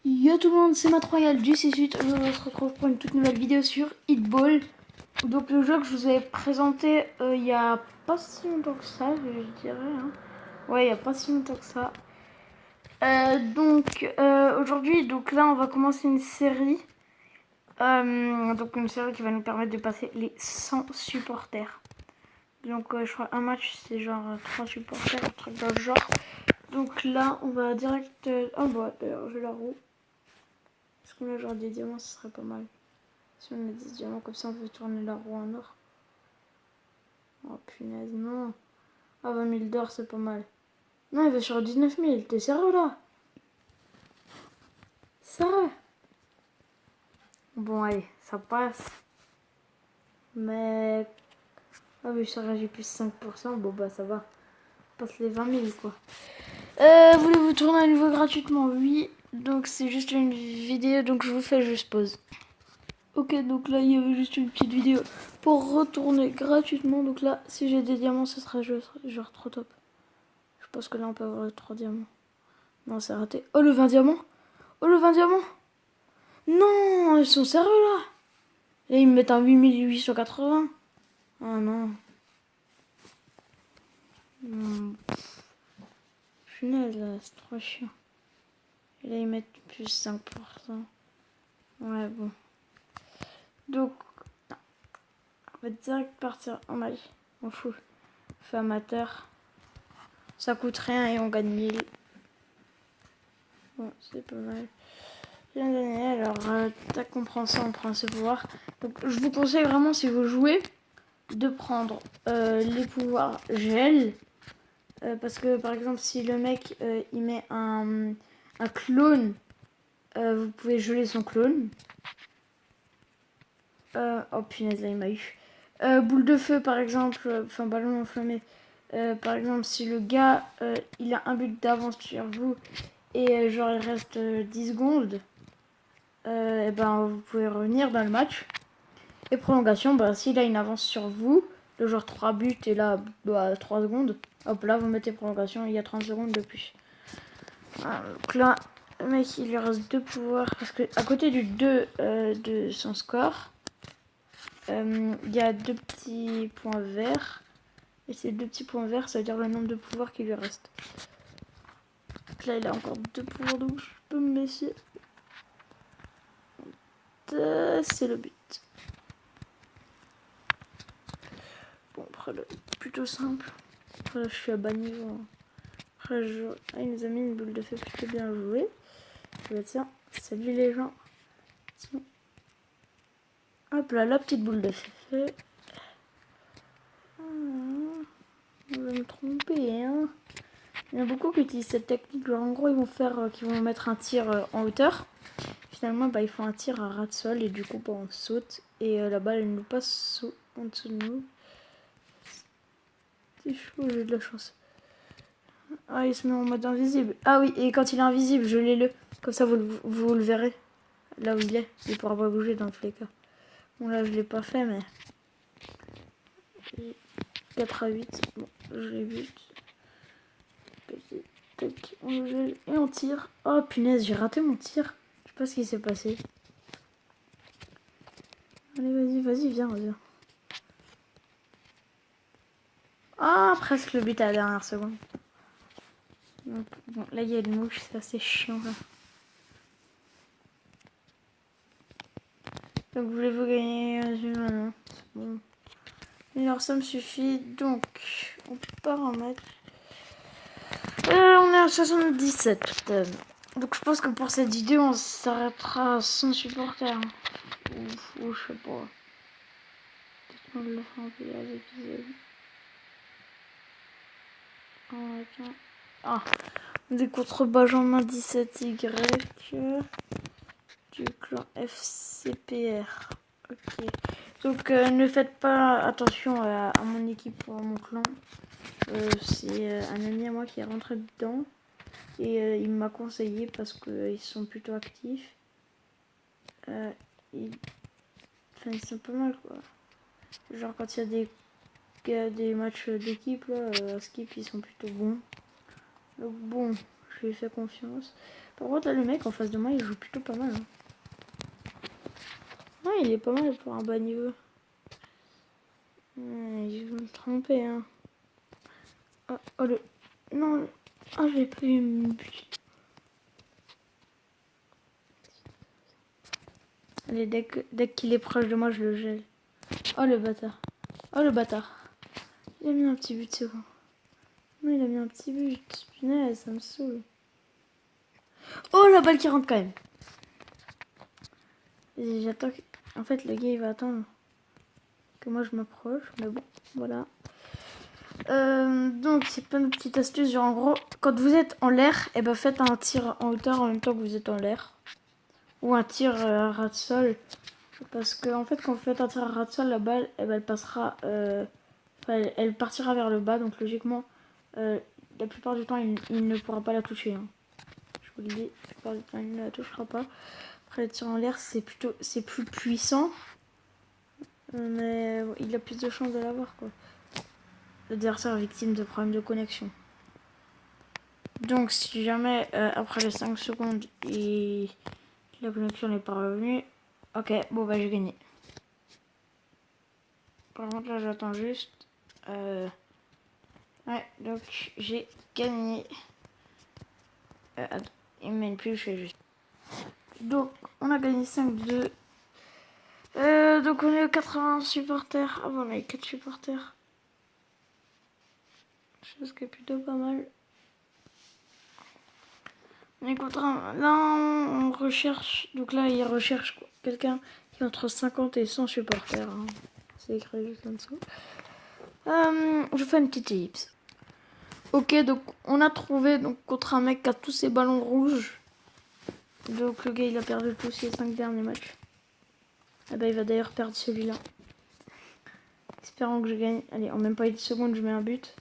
Yo tout le monde, c'est Matt Royal du C-Suite. Aujourd'hui on se retrouve pour une toute nouvelle vidéo sur Hitball. Donc le jeu que je vous avais présenté il y a pas si longtemps que ça, je dirais. Hein. Ouais, il y a pas si longtemps que ça. Aujourd'hui, donc là on va commencer une série. Donc une série qui va nous permettre de passer les 100 supporters. Donc je crois un match c'est genre 3 supporters, un truc dans le genre. Donc là on va direct... Ah bah d'ailleurs j'ai la roue. Parce que là, genre des diamants, ce serait pas mal. Si on a 10 diamants, comme ça, on peut tourner la roue en or. Oh punaise, non. Ah, 20 000 d'or, c'est pas mal. Non, il va sur 19 000. T'es sérieux là? Sérieux? Bon, allez, ça passe. Mais. Ah, oui, ça réagit plus 5%. Bon, bah, ça va. On passe les 20 000, quoi. Voulez-vous tourner à nouveau gratuitement? Oui. Donc, c'est juste une vidéo, donc je vous fais juste pause. Ok, donc là, il y avait juste une petite vidéo pour retourner gratuitement. Donc là, si j'ai des diamants, ce sera genre trop top. Je pense que là, on peut avoir les 3 diamants. Non, c'est raté. Oh, le 20 diamants. Oh, le 20 diamants. Non, ils sont sérieux, là. Là, ils me mettent un 8880. Ah, non. Punaise, là, c'est trop chiant. Et là, ils mettent plus 5%. Ouais, bon. Donc, on va direct partir en maille. On fout. Fait amateur. Ça coûte rien et on gagne 1000. Bon, c'est pas mal. Bien gagné. Alors, tac, on prend ça, on prend ce pouvoir. Donc, je vous conseille vraiment, si vous jouez, de prendre les pouvoirs gel. Parce que, par exemple, si le mec, il met un clone, vous pouvez geler son clone. Oh, punaise, là, il m'a eu. Boule de feu, par exemple, enfin, ballon enflammé. Par exemple, si le gars, il a un but d'avance sur vous et genre, il reste 10 secondes, et ben, vous pouvez revenir dans le match. Et prolongation, bah, s'il a une avance sur vous, le genre 3 buts et là, bah, 3 secondes, hop là, vous mettez prolongation, il y a 30 secondes de plus. Voilà, donc là, le mec, il lui reste 2 pouvoirs, parce que à côté du 2 de son score, il y a 2 petits points verts. Et ces 2 petits points verts, ça veut dire le nombre de pouvoirs qui lui reste. Donc là, il a encore 2 pouvoirs, donc je peux me laisser. C'est le but. Bon, après, là, plutôt simple. Après, là, je suis à bas niveau. Hein. Après, il nous a mis une boule de feu plutôt bien jouée. Bah, tiens, salut les gens. Tiens. Hop là, la petite boule de feu. On va me tromper, hein. Il y en a beaucoup qui utilisent cette technique. Genre, en gros, ils vont mettre un tir en hauteur. Finalement, bah, ils font un tir à ras de sol et du coup, bah, on saute. Et la balle, elle nous passe en dessous de nous. C'est chaud, j'ai de la chance. Ah, il se met en mode invisible. Ah oui, et quand il est invisible, je l'ai le. Comme ça, vous le verrez. Là où il est. Il pourra pas bouger dans tous les cas. Bon, là, je l'ai pas fait, mais... 4 à 8. Bon, je l'ai vu. Tac, on le gèle et on tire. Oh, punaise, j'ai raté mon tir. Je sais pas ce qui s'est passé. Allez, vas-y, viens. Ah, presque le but à la dernière seconde. Donc, bon, là, il y a une mouche, c'est assez chiant, là. Donc, voulez-vous gagner maintenant? C'est bon. Alors, ça me suffit. Donc, on part en match. On est à 77. Donc, je pense que pour cette vidéo, on s'arrêtera à 100 supporters. Ou je sais pas. Peut-être qu'on le fera un peu à l'épisode. Ah, des contre Benjamin 17Y du clan FCPR. Ok. Donc ne faites pas attention à mon équipe ou à mon clan. C'est un ami à moi qui est rentré dedans et il m'a conseillé parce qu'ils sont plutôt actifs. Enfin, ils sont pas mal quoi. Genre quand il y a des matchs d'équipe là, à Skip ils sont plutôt bons. Donc bon, je lui ai fait confiance. Par contre, là, le mec en face de moi, il joue plutôt pas mal. Hein. Ouais, il est pas mal pour un bas niveau. Ouais, je vais me tromper. Hein. Oh, le... Non, ah, j'ai pas eu mon but. Allez, dès qu'il est proche de moi, je le gèle. Oh, le bâtard. Oh, le bâtard. Il a mis un petit but, c'est bon. Non, il a mis un petit but. Punaise, ça me saoule. Oh, la balle qui rentre quand même. J'attends que... En fait, le gars, il va attendre que moi, je m'approche. Mais bon, voilà. Donc, c'est plein de petites astuces. Genre, en gros, quand vous êtes en l'air, et ben, faites un tir en hauteur en même temps que vous êtes en l'air. Ou un tir à ras de sol. Parce que, en fait, quand vous faites un tir à ras de sol, la balle, eh ben, elle passera... elle partira vers le bas. Donc, logiquement, la plupart du temps, il ne pourra pas la toucher. Hein. Je vous le dis, la plupart du temps, il ne la touchera pas. Après, le tir en l'air, c'est plus puissant. Mais il a plus de chances de l'avoir, quoi. L'adversaire victime de problèmes de connexion. Donc, si jamais, après les 5 secondes, la connexion n'est pas revenue, ok, bon, bah, j'ai gagné. Par contre, là, j'attends juste. Ouais, donc, j'ai gagné. Attends, il mène plus, je fais juste. Donc, on a gagné 5-2. Donc, on est aux 80 supporters. Ah bon, on a 4 supporters. Chose qui est plutôt pas mal. On est contre un... Là, on recherche... Donc là, il recherche quelqu'un qui est entre 50 et 100 supporters. Hein. C'est écrit juste en dessous. Je fais une petite ellipse. Ok, donc on a trouvé donc, contre un mec qui a tous ses ballons rouges. Donc le gars, il a perdu tous ses 5 derniers matchs. Ah bah, il va d'ailleurs perdre celui-là. Espérons que je gagne. Allez, en même pas une seconde, je mets un but.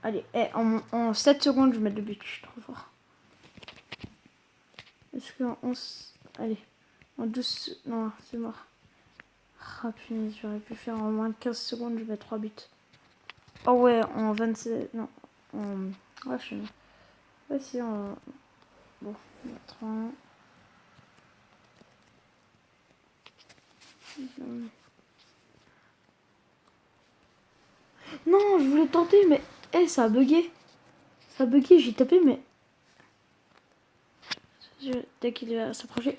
Allez, en 7 secondes, je mets 2 buts. Je suis trop fort. Est-ce qu'en 11... Allez, en 12... Non, c'est mort. Ah punaise, j'aurais pu faire en moins de 15 secondes, je mets 3 buts. Oh ouais, en 27... Non, ouais, je sais pas. Ouais, si, en... Bon, on va 3... Non, je voulais tenter, mais... ça a bugué. Ça a bugué, j'ai tapé, mais... Dès qu'il va s'approcher...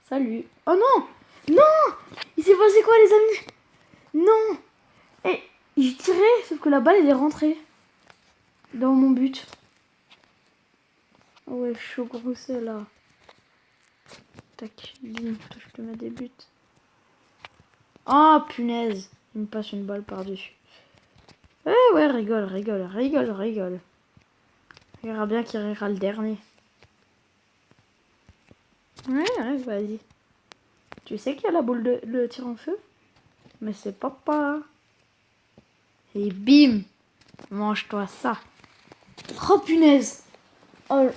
Salut. Oh non. Non. Il s'est passé quoi, les amis? Non. Et j'ai tiré, sauf que la balle, elle est rentrée. Dans mon but. Oh ouais, chaud gros, c'est là. Tac, bim, je te mets des buts. Oh punaise. Il me passe une balle par-dessus. Ouais, rigole. Il verra bien qu'il rira le dernier. Ouais, vas-y. Tu sais qu'il y a la boule de le tir en feu? Mais c'est papa. Et bim! Mange-toi ça. Oh punaise! Oh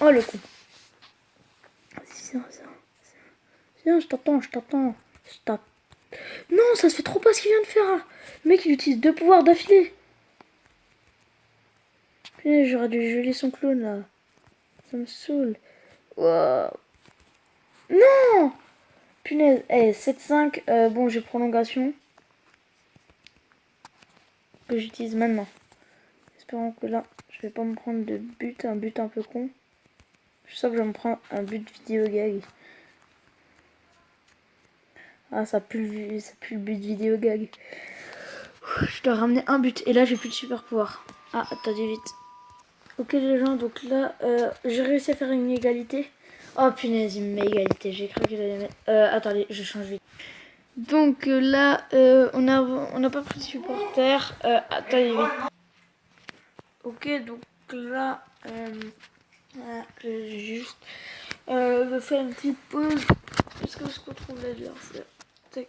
le coup. Viens, je t'attends. Non, ça se fait trop pas ce qu'il vient de faire. Le mec, il utilise 2 pouvoirs d'affilée. Punaise, j'aurais dû geler son clone là. Ça me saoule. Wow. Non! Punaise, 7-5. Bon, j'ai prolongation. Que j'utilise maintenant. Espérons que là, je vais pas me prendre de but, un but un peu con. Je sens que je vais me prendre un but vidéo gag. Ah, ça pue le but vidéo gag. Je dois ramener un but. Et là, j'ai plus de super pouvoir. Ah, attendez vite. Ok, les gens, donc là, j'ai réussi à faire une égalité. Oh punaise, il me met égalité. J'ai cru qu'il allait mettre. Attendez, je change vite. Donc là, on n'a pas pris de supporter. Attendez vite. Ok, donc là, voilà, j'ai juste faire une petite pause. Est-ce que je retrouve l'adversaire? Tac.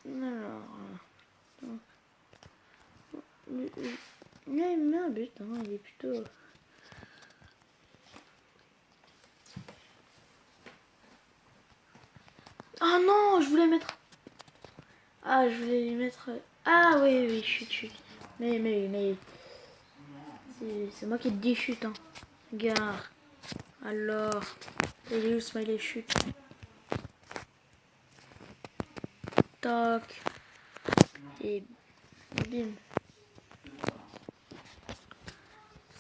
Alors, il met un but, hein, il est plutôt... Ah non, je voulais mettre... Ah, je voulais lui mettre... Ah oui, chut. Mais... C'est moi qui te dis chute, hein. Gare. Alors... Il est où smiley chute? Tac. Et... bim.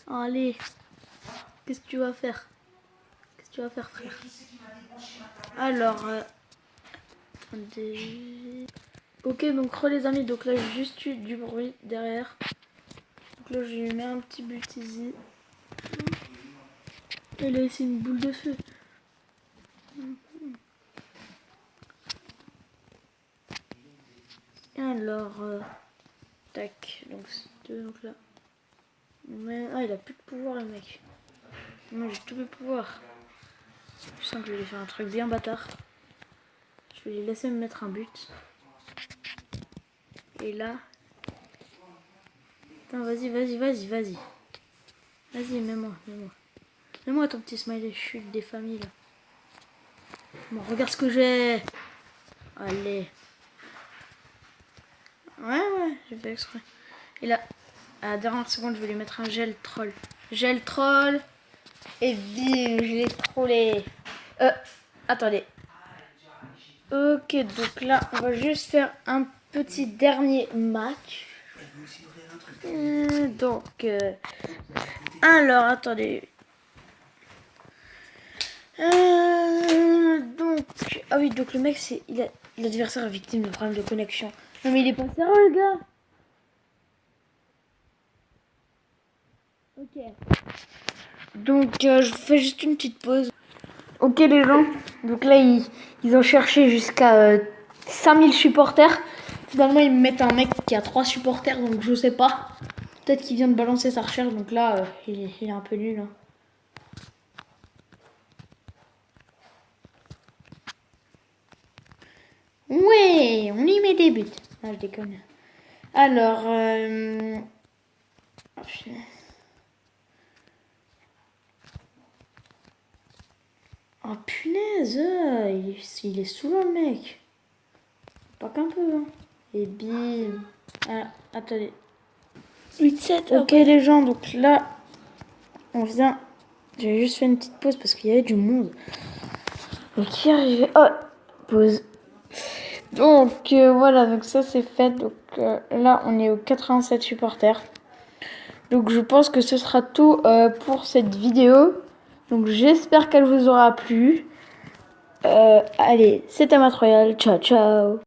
Allez. Qu'est-ce que tu vas faire? Qu'est-ce que tu vas faire, frère? Alors... attendez... Ok, donc les amis, donc là j'ai juste eu du bruit derrière. Donc là je lui mets un petit but ici. Et là c'est une boule de feu. Alors, tac, donc là. Mais, ah, il a plus de pouvoir le mec. Moi j'ai tous mes pouvoirs. Je sens que je vais lui faire un truc bien bâtard. Je vais lui laisser me mettre un but. Et là... Attends, vas-y. Vas-y, mets-moi. Mets-moi ton petit smiley chute des familles, là. Bon, regarde ce que j'ai. Allez. Ouais, j'ai fait exprès. Et là, à la dernière seconde, je vais lui mettre un gel troll. Gel troll. Et bim, je l'ai trollé. Attendez. Ok, donc là, on va juste faire un petit dernier match. Alors, attendez. Ah oui, donc le mec, l'adversaire est victime de problèmes de connexion. Non mais il est pas sérieux, le gars. Ok. Donc je fais juste une petite pause. Ok les gens, donc là ils ont cherché jusqu'à 5000 supporters. Finalement ils me mettent un mec qui a 3 supporters, donc je sais pas. Peut-être qu'il vient de balancer sa recherche, donc là il est un peu nul. Hein. Ouais, on y met des buts. Ah, je déconne. Alors, oh, punaise. Oh punaise, il est saoulant le mec. Pas qu'un peu. Hein. Et bim. Ah, attendez. 8-7. Ok les gens, donc là, on vient. J'avais juste fait une petite pause parce qu'il y avait du monde. Donc qui arrivait. Oh, pause. Donc voilà, donc ça c'est fait. Donc là, on est aux 87 supporters. Donc je pense que ce sera tout pour cette vidéo. Donc j'espère qu'elle vous aura plu. Allez, c'était Matt Royal. Ciao, ciao.